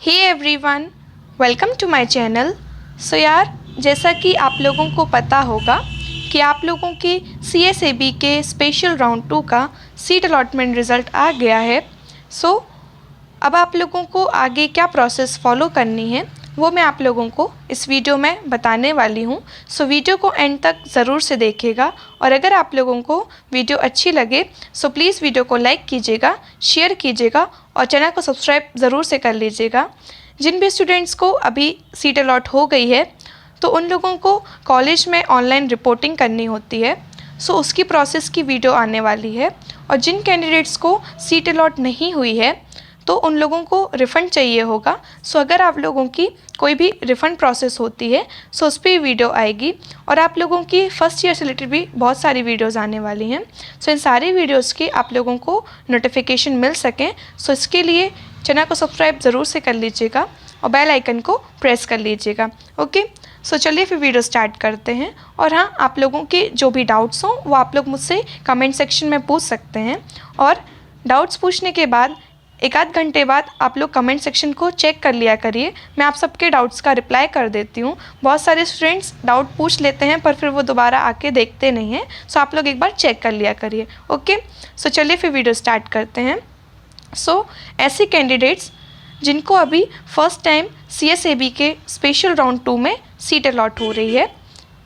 Hey everyone, welcome to my channel. So यार, जैसा कि आप लोगों को पता होगा कि आप लोगों की CSAB के स्पेशल राउंड 2 का सीट अलॉटमेंट रिज़ल्ट आ गया है। सो अब आप लोगों को आगे क्या प्रोसेस फॉलो करनी है वो मैं आप लोगों को इस वीडियो में बताने वाली हूँ। सो वीडियो को एंड तक ज़रूर से देखिएगा और अगर आप लोगों को वीडियो अच्छी लगे सो प्लीज़ वीडियो को लाइक कीजिएगा, शेयर कीजिएगा और चैनल को सब्सक्राइब ज़रूर से कर लीजिएगा। जिन भी स्टूडेंट्स को अभी सीट अलॉट हो गई है तो उन लोगों को कॉलेज में ऑनलाइन रिपोर्टिंग करनी होती है। सो उसकी प्रोसेस की वीडियो आने वाली है और जिन कैंडिडेट्स को सीट अलॉट नहीं हुई है तो उन लोगों को रिफ़ंड चाहिए होगा। सो अगर आप लोगों की कोई भी रिफ़ंड प्रोसेस होती है सो उस पर वीडियो आएगी और आप लोगों की फ़र्स्ट ईयर से रिलेटेड भी बहुत सारी वीडियोस आने वाली हैं। सो इन सारी वीडियोस की आप लोगों को नोटिफिकेशन मिल सकें सो इसके लिए चैनल को सब्सक्राइब ज़रूर से कर लीजिएगा और बेल आइकन को प्रेस कर लीजिएगा। ओके, सो चलिए फिर वीडियो स्टार्ट करते हैं। और हाँ, आप लोगों के जो भी डाउट्स हों वो आप लोग मुझसे कमेंट सेक्शन में पूछ सकते हैं और डाउट्स पूछने के बाद एक आध घंटे बाद आप लोग कमेंट सेक्शन को चेक कर लिया करिए। मैं आप सबके डाउट्स का रिप्लाई कर देती हूँ। बहुत सारे स्टूडेंट्स डाउट पूछ लेते हैं पर फिर वो दोबारा आके देखते नहीं हैं। सो आप लोग एक बार चेक कर लिया करिए। ओके, सो चलिए फिर वीडियो स्टार्ट करते हैं। सो ऐसे कैंडिडेट्स जिनको अभी फर्स्ट टाइम CSAB के स्पेशल राउंड 2 में सीट अलॉट हो रही है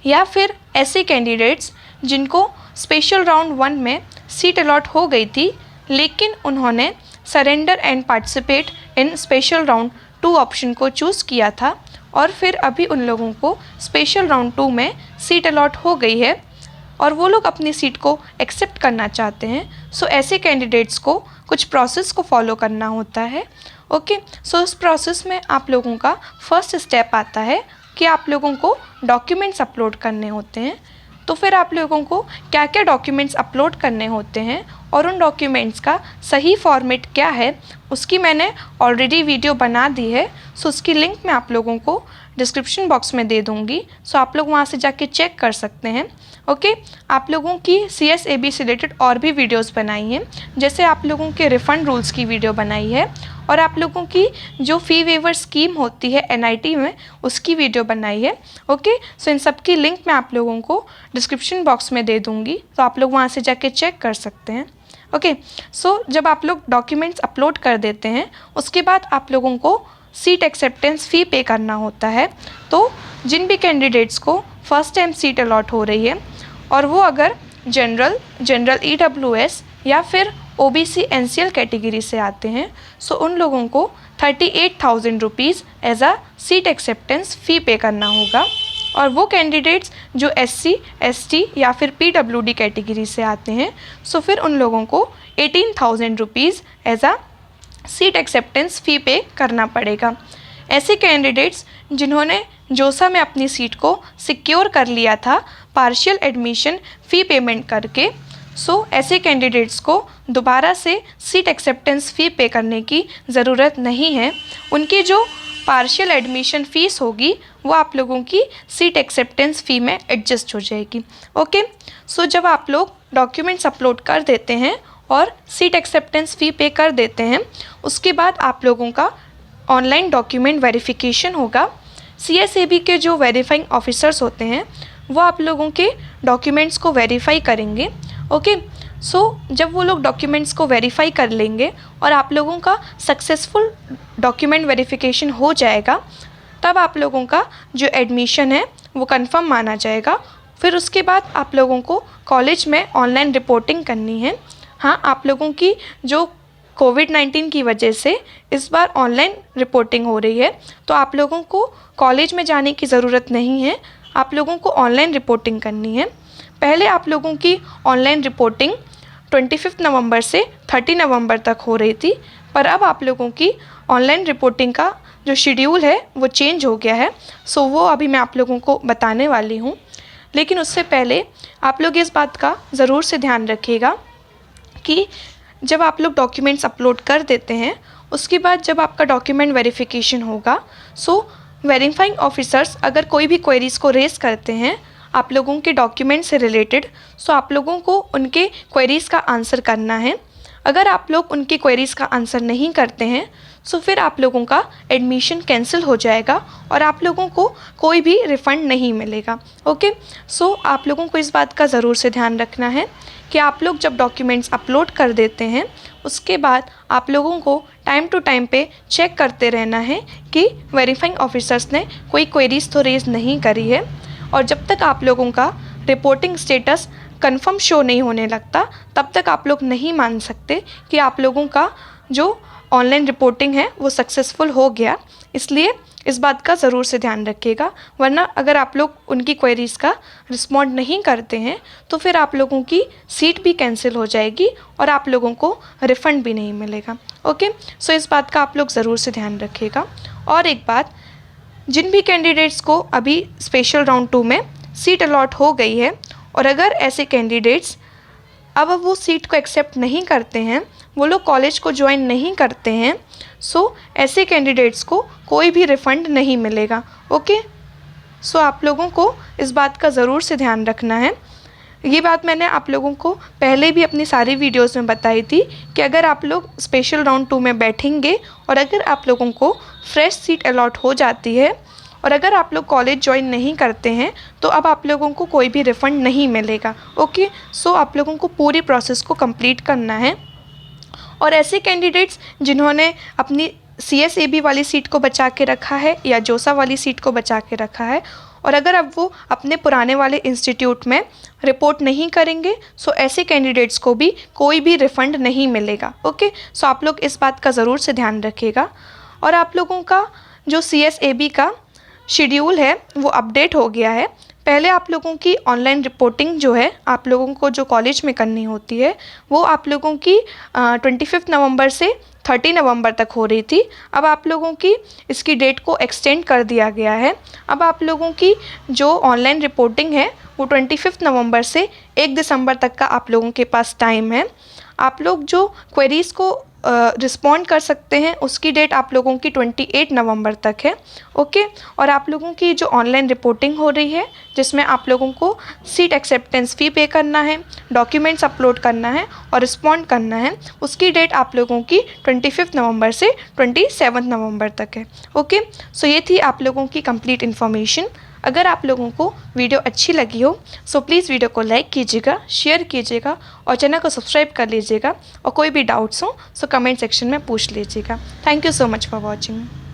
या फिर ऐसे कैंडिडेट्स जिनको स्पेशल राउंड 1 में सीट अलॉट हो गई थी लेकिन उन्होंने surrender and participate in special round 2 option को चूज़ किया था और फिर अभी उन लोगों को स्पेशल राउंड 2 में सीट अलॉट हो गई है और वो लोग अपनी सीट को एक्सेप्ट करना चाहते हैं। सो ऐसे कैंडिडेट्स को कुछ प्रोसेस को फॉलो करना होता है। ओके, सो इस प्रोसेस में आप लोगों का फर्स्ट स्टेप आता है कि आप लोगों को डॉक्यूमेंट्स अपलोड करने होते हैं। तो फिर आप लोगों को क्या क्या डॉक्यूमेंट्स अपलोड करने होते हैं और उन डॉक्यूमेंट्स का सही फॉर्मेट क्या है उसकी मैंने ऑलरेडी वीडियो बना दी है। सो उसकी लिंक मैं आप लोगों को डिस्क्रिप्शन बॉक्स में दे दूँगी। सो आप लोग वहाँ से जाके चेक कर सकते हैं। ओके, आप लोगों की CSAB से रिलेटेड और भी वीडियोस बनाई हैं, जैसे आप लोगों के रिफ़ंड रूल्स की वीडियो बनाई है और आप लोगों की जो फ़ी वेवर स्कीम होती है NIT में उसकी वीडियो बनाई है। ओके, सो इन सब की लिंक मैं आप लोगों को डिस्क्रिप्शन बॉक्स में दे दूँगी, तो आप लोग वहाँ से जाके चेक कर सकते हैं। ओके, सो जब आप लोग डॉक्यूमेंट्स अपलोड कर देते हैं उसके बाद आप लोगों को सीट एक्सेप्टेंस फ़ी पे करना होता है। तो जिन भी कैंडिडेट्स को फर्स्ट टाइम सीट अलॉट हो रही है और वो अगर जनरल EWS या फिर OBC NCL कैटेगरी से आते हैं सो उन लोगों को 38,000 rupees as a seat acceptance fee pay करना होगा। और वो कैंडिडेट्स जो SC ST या फिर PWD कैटेगरी से आते हैं सो फिर उन लोगों को 18,000 rupees as a seat acceptance fee pay करना पड़ेगा। ऐसे कैंडिडेट्स जिन्होंने जोसा में अपनी सीट को सिक्योर कर लिया था पार्शियल एडमिशन फ़ी पेमेंट करके, सो ऐसे कैंडिडेट्स को दोबारा से सीट एक्सेप्टेंस फ़ी पे करने की ज़रूरत नहीं है। उनकी जो पार्शियल एडमिशन फ़ीस होगी वो आप लोगों की सीट एक्सेप्टेंस फ़ी में एडजस्ट हो जाएगी। ओके, सो जब आप लोग डॉक्यूमेंट्स अपलोड कर देते हैं और सीट एक्सेप्टेंस फ़ी पे कर देते हैं उसके बाद आप लोगों का ऑनलाइन डॉक्यूमेंट वेरिफिकेशन होगा। CSAB के जो वेरीफाइंग ऑफिसर्स होते हैं वो आप लोगों के डॉक्यूमेंट्स को वेरीफाई करेंगे। ओके, सो जब वो लोग डॉक्यूमेंट्स को वेरीफाई कर लेंगे और आप लोगों का सक्सेसफुल डॉक्यूमेंट वेरिफिकेशन हो जाएगा तब आप लोगों का जो एडमिशन है वो कंफर्म माना जाएगा। फिर उसके बाद आप लोगों को कॉलेज में ऑनलाइन रिपोर्टिंग करनी है। हाँ, आप लोगों की जो कोविड-19 की वजह से इस बार ऑनलाइन रिपोर्टिंग हो रही है तो आप लोगों को कॉलेज में जाने की ज़रूरत नहीं है, आप लोगों को ऑनलाइन रिपोर्टिंग करनी है। पहले आप लोगों की ऑनलाइन रिपोर्टिंग 25 नवंबर से 30 नवंबर तक हो रही थी पर अब आप लोगों की ऑनलाइन रिपोर्टिंग का जो शेड्यूल है वो चेंज हो गया है। सो वो अभी मैं आप लोगों को बताने वाली हूँ, लेकिन उससे पहले आप लोग इस बात का ज़रूर से ध्यान रखिएगा कि जब आप लोग डॉक्यूमेंट्स अपलोड कर देते हैं उसके बाद जब आपका डॉक्यूमेंट वेरिफिकेशन होगा सो वेरीफाइंग ऑफिसर्स अगर कोई भी क्वेरीज़ को रेज़ करते हैं आप लोगों के डॉक्यूमेंट से रिलेटेड सो आप लोगों को उनके क्वेरीज़ का आंसर करना है। अगर आप लोग उनकी क्वेरीज़ का आंसर नहीं करते हैं सो फिर आप लोगों का एडमिशन कैंसिल हो जाएगा और आप लोगों को कोई भी रिफ़ंड नहीं मिलेगा। ओके, सो आप लोगों को इस बात का ज़रूर से ध्यान रखना है कि आप लोग जब डॉक्यूमेंट्स अपलोड कर देते हैं उसके बाद आप लोगों को टाइम टू टाइम पे चेक करते रहना है कि वेरीफाइंग ऑफिसर्स ने कोई क्वेरीज तो रेज नहीं करी है। और जब तक आप लोगों का रिपोर्टिंग स्टेटस कंफर्म शो नहीं होने लगता तब तक आप लोग नहीं मान सकते कि आप लोगों का जो ऑनलाइन रिपोर्टिंग है वो सक्सेसफुल हो गया। इसलिए इस बात का ज़रूर से ध्यान रखिएगा, वरना अगर आप लोग उनकी क्वेरीज़ का रिस्पॉन्ड नहीं करते हैं तो फिर आप लोगों की सीट भी कैंसिल हो जाएगी और आप लोगों को रिफ़ंड भी नहीं मिलेगा। ओके, सो इस बात का आप लोग ज़रूर से ध्यान रखिएगा। और एक बात, जिन भी कैंडिडेट्स को अभी स्पेशल राउंड 2 में सीट अलॉट हो गई है और अगर ऐसे कैंडिडेट्स अब वो सीट को एक्सेप्ट नहीं करते हैं, वो लोग कॉलेज को ज्वाइन नहीं करते हैं, सो ऐसे कैंडिडेट्स को कोई भी रिफ़ंड नहीं मिलेगा। ओके, सो आप लोगों को इस बात का ज़रूर से ध्यान रखना है। ये बात मैंने आप लोगों को पहले भी अपनी सारी वीडियोस में बताई थी कि अगर आप लोग स्पेशल राउंड 2 में बैठेंगे और अगर आप लोगों को फ्रेश सीट अलॉट हो जाती है और अगर आप लोग कॉलेज ज्वाइन नहीं करते हैं तो अब आप लोगों को कोई भी रिफ़ंड नहीं मिलेगा। ओके, सो आप लोगों को पूरी प्रोसेस को कंप्लीट करना है। और ऐसे कैंडिडेट्स जिन्होंने अपनी CSAB वाली सीट को बचा के रखा है या जोसा वाली सीट को बचा के रखा है और अगर अब वो अपने पुराने वाले इंस्टीट्यूट में रिपोर्ट नहीं करेंगे सो ऐसे कैंडिडेट्स को भी कोई भी रिफ़ंड नहीं मिलेगा। ओके, सो आप लोग इस बात का ज़रूर से ध्यान रखिएगा। और आप लोगों का जो CSAB का शेड्यूल है वो अपडेट हो गया है। पहले आप लोगों की ऑनलाइन रिपोर्टिंग जो है आप लोगों को जो कॉलेज में करनी होती है वो आप लोगों की 25 नवंबर से 30 नवंबर तक हो रही थी। अब आप लोगों की इसकी डेट को एक्सटेंड कर दिया गया है। अब आप लोगों की जो ऑनलाइन रिपोर्टिंग है वो 25 नवंबर से 1 दिसंबर तक का आप लोगों के पास टाइम है। आप लोग जो क्वेरीज़ को रिस्पॉन्ड कर सकते हैं उसकी डेट आप लोगों की 28 नवंबर तक है। ओके, और आप लोगों की जो ऑनलाइन रिपोर्टिंग हो रही है जिसमें आप लोगों को सीट एक्सेप्टेंस फ़ी पे करना है, डॉक्यूमेंट्स अपलोड करना है और रिस्पॉन्ड करना है, उसकी डेट आप लोगों की 25 नवंबर से 27 नवंबर तक है। ओके, सो ये थी आप लोगों की कंप्लीट इन्फॉर्मेशन। अगर आप लोगों को वीडियो अच्छी लगी हो सो प्लीज़ वीडियो को लाइक कीजिएगा, शेयर कीजिएगा और चैनल को सब्सक्राइब कर लीजिएगा। और कोई भी डाउट्स हो सो कमेंट सेक्शन में पूछ लीजिएगा। Thank you so much for watching.